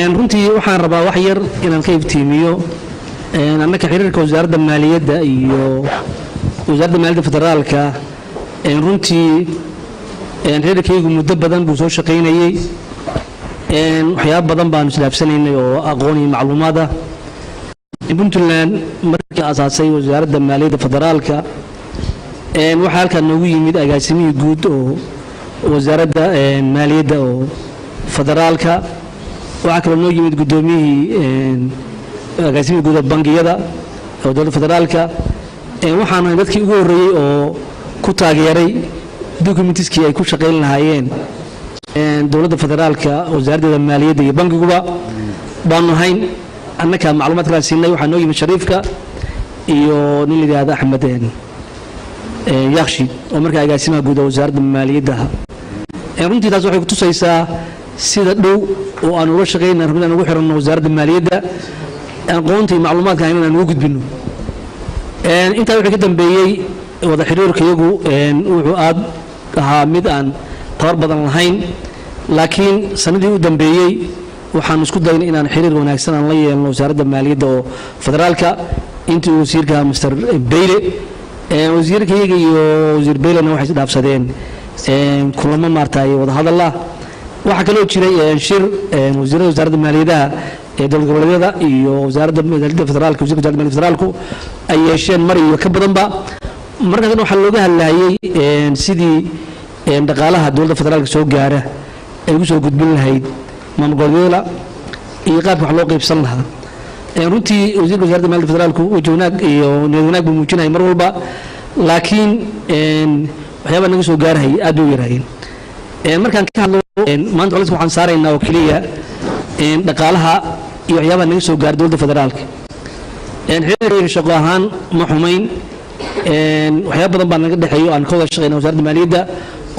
runtii waxaan rabaa wax yar inaan ka iftiimiyo annaka xiriirka wasaaradda maaliyadda iyo wasaaradda maaliyadda federaalka runtii xiriirkaygu muddo badan buu soo shaqaynayay waxyaabo badan baanu isdhaafsanaynay oo aqoon iyo macluumaad ah puntland markii aasaasay wasaaradda maaliyadda federaalka waxaa halkan noogu yimid agaasimihii guud oo wasaaradda maaliyadda oo federaalka waxaa kaloo noo yimid guddoomiyihii agaasimihii guud oo bangiyada oo dowladda federaalka waxaanu dadkii ugu horreeyey oo ku taageeray documentiskii ay ku shaqayn lahaayeen dowladda federaalka wasaaradda maaliyadda iyo bangiguba baanu hayn annaka macluumaad kala siinay waxaa noo yimid shariifka iyo nin la yidhaahdo axmed yaakshi oo markaa agaasimaha guud oo wasaaradda maaliyadda runtii taas waxay ku tusaysaa sida dhow oo aan ula shaqaynay rabnaan ugu xiranno wasaaradda maaliyadda aqoonta iyo macluumaadka inaan ugu gudbino intaa wixii ka dambeeyey wada xiriirka iyagu wuxuu aad ahaa mid aan tabar badan lahayn laakiin sanadii u dambeeyey waxaan isku daynay inaan xiriir wanaagsan aan la yeelno wasaaradda maaliyadda oo federaalka intii uu wasiirka Mr. Beyle wasiirka iyaga iyo wasiir Beylena waxay isdhaafsadeen kulamo maartay wada hadal ah waxa kale oo jiray shir wasiirada wasaaradda maaliyadda ee dowlad goboleedyada iyo wasaaradda maaliyadda federaalka wasiirka wasaaradda maaliyadda federaalku ay yeesheen mar iyo ka badanba markaasna waxaa looga hadlayay sidii dhaqaalaha dowladda federaalka soo gaara ay ugu soo gudbin lahayd maamul goboleedyada iyo qaabka wax loo qaybsan lahaa runtii wasiirka wasaaradda maaliyadda federaalku wajh wanaag iyo niyad wanaag buu muujinayay mar walba laakiin waxyaabaha naga soo gaarahayay aad bay u yaraayeen markaan ka hadlo maanta culays waxaan saaraynaa oo keliya dhaqaalaha iyo waxyaabaha naga soo gaara dowladda federaalka xiriirka shaqo ahaan ma xumayn waxyaabo badan baa naga dhexeeyo aan ka wada shaqeynaa wasaaradda maaliyadda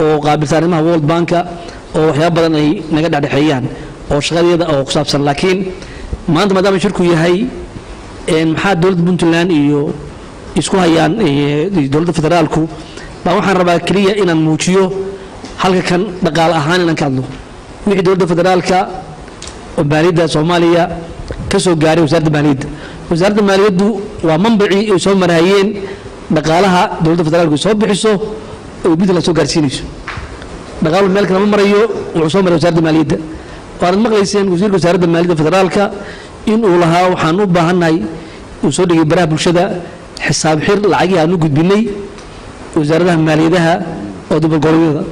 oo qaabilsan arrimaha World Bank oo waxyaabo badan ay naga dhexeeyaan oo shaqadeeda oo ku saabsan laakiin maanta maadaama shirku yahay maxaa dowladda Puntland iyo isku hayaan dowladda federaalku baa waxaan rabaa kaliya inaan muujiyo halka kan dhaqaale ahaan inaan ka hadlo wixii dowladda federaalka oo maaliyadda Soomaaliya ka soo gaaray wasaaradda maaliyaddu waa manbacii ay soo marayeen dhaqaalaha dowladda federaalku soo bixiso oo Puntland soo gaarsiinayso dhaqaalu meel kale ma marayo wuxuu soo maray wasaaradda maaliyadda waad maqlayseen wasiirka wasaaradda maaliyadda federaalka in uu lahaa waxaan u baahanahay uu soo dhigay baraha bulshada xisaab xir lacagii aan u gudbinay wasaaradaha maaliyadaha oo dowlad goboleedyada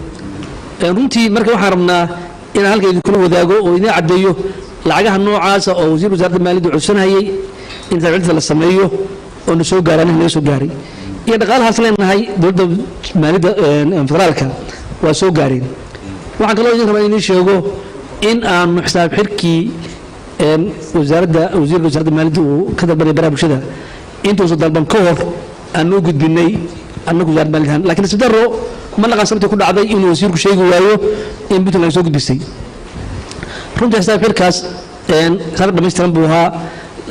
runtii marka waxaan rabnaa inaan halkaydu kula wadaago oo idin caddeeyo lacagaha noocaasa oo wasiirka wasaaradda maaliyadda codsanayay in xisaab la sameeyo oo na soo gaaraan naga soo gaaray iyo dhaqaalahaas leenahay dowladda maaliyadda federaalka waa soo gaareen waxaan kaloo idin rabaa inaan sheego in aanu xisaab xirkii wasiirka wasaaradda maaliyadda uu ka dalbaday baraha bulshada intuusan dalban ka hor aanu u gudbinay annagu wasaaradda maaliyadda laakiin si daro ma naqaan sababta ku dhacday inuu wasiirku sheegi waayo in Puntland soo gudbisay runtii xisaab xirkaas xisaab dhammaystiran buu ahaa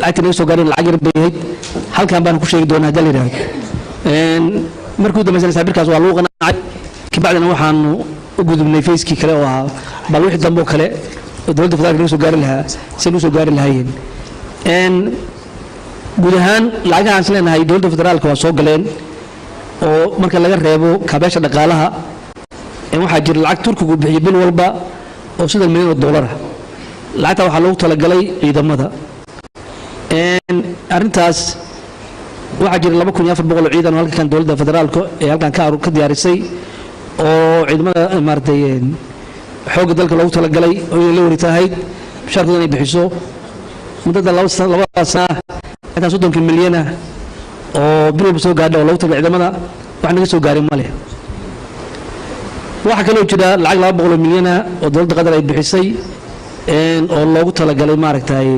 lacagta naga soo gaareen lacag yar bay ahayd halkan baan ku sheegi doonaa haddii la yidhaahdo markii u dambaysan xisaab xirkaas waa lagu qanacay kabacdina waxaanu u gudubnay fayskii kale oo ahaa bal wixii dambe oo kale oo dowladda federaalka laga soo gaari lahaa si lagu soo gaari lahaayeen guud ahaan lacagahaan is leenahay dowladda federaalka waa soo galeen oo marka laga reebo kaabeesha dhaqaalaha waxaa jira lacag turkigu bixiyo bil walba oo $6 milyan lacagta waxaa loogu talagalay ciidamada arrintaas waxaa jira 2400 ciidan oo halkan dowladda federaalka ee halkan ka diyaarisay oo ciidamada maartay xoogga dalka loogu talagalay oo ay la waritahay mushaarkooda inay bixiso muddada 2 sano inta 30 milyan oo bil walba soo gaadhay oo loogu talagalay ciidamada wax naga soo gaaray male waxa kale oo jira lacag 200 milyan oo dowladda qadar ay bixisay oo loogu talagalay maartay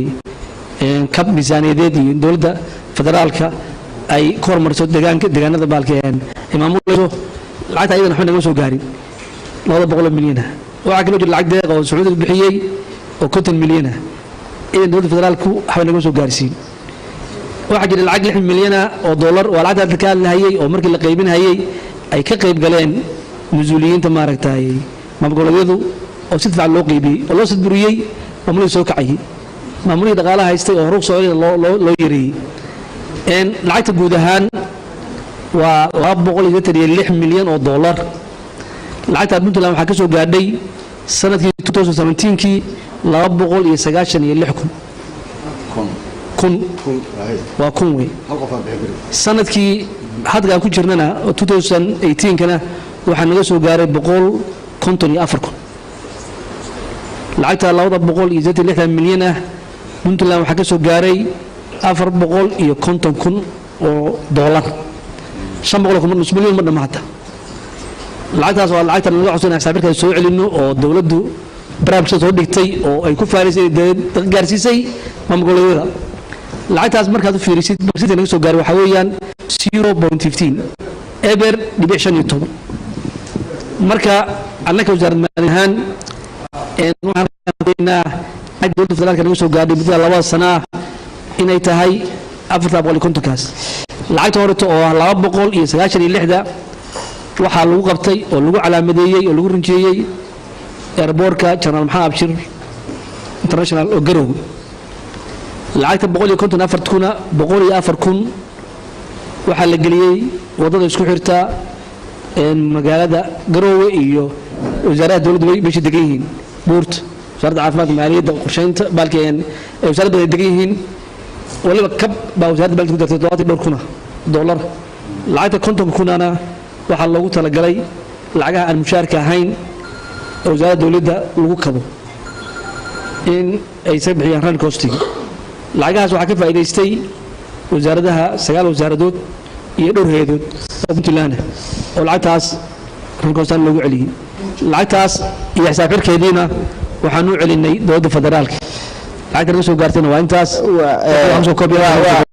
kab miisaaniyadeed iyo dowladda federaalka ay ku hormariso deegaanada baalkeen imaamulayso lacagta ayadana waxba naga soo gaarin 200 milyan waxa kale oo jira lacag deeq oo Sacuudiga bixiyay oo 50 milyan ee dowladda federaalku waxba naga soo gaarsiin waxa jira lacag 6 milyan oo dollar oo lacagta ka hadlayay oo markii la qaybinayay ay ka qayb galeen mas'uuliyiinta maaragtay maamul goboleedyadu oo si fiican loo qaybiyay oo loo sadburiyay maamulihii soo kacayay maamulihii dhaqaalaha haystay oo ruuq soomaaliya loo yareeyey lacagta guud ahaan waa $286 milyan oo dollar lacagta puntland waxaa ka soo gaadhay sanadkii 2017kii $296 kun waa kun wey sanadkii hadda aan ku jirnana 2018kana waxaa naga soo gaaray $154 kun lacagta $286 milyan ah puntland waxaa ka soo gaaray $450 kun oo dollar $500 milyan ma dhama hadda lacagtaas waa lacagta naga cusubna xisaabirka soo celino oo dawladdu barnaamijka soo dhigtay oo ay ku faarisay gaarsiisay maamulgoboleedyada lacagtaas markaad u fiirisid barsidda naga soo gaaray waxaa weeyaan 0.15 eber dhibic 15 marka annaka wasaaradda maaliyadeed ahaan waxaan raadeynaa dowladda federaalka naga soo gaadhay muddada 2 sano ah inay tahay 450 kaas lacagta horeto oo ah 296 waxaa lagu qabtay oo lagu calaamadeeyey oo lagu rinjeeyey airbortka General Maxamed Abshir International oo Garowe lacagta 154 kuna 104 kun waxaa la geliyey wadada isku xirta magaalada Garowe iyo wasaaradda dawladda meesha degan yihiin buurta wasaaradda caafimaadka maaliyadda qorsheynta balkeen wasaaradda ay degan yihiin waliba kab baa wasaaradda maaliyadda ku dartay $200 kun dollar lacagta 50 kunana waxaa loogu talagalay lacagaha aan mushaarka ahayn ee wasaaradda dawladda lagu kabo in ay soo bixiyaan run costiga lacagahaas waxaa ka faa'iidaystay wasaaradaha 9 wasaaradood iyo dhowr hay'adood oo puntland oo lacagtaas run costan loogu celiyey lacagtaas iyo xisaab xirkeediina waxaan u celinay dowladda federaalka lacagta naga soo gaartayna waa intaas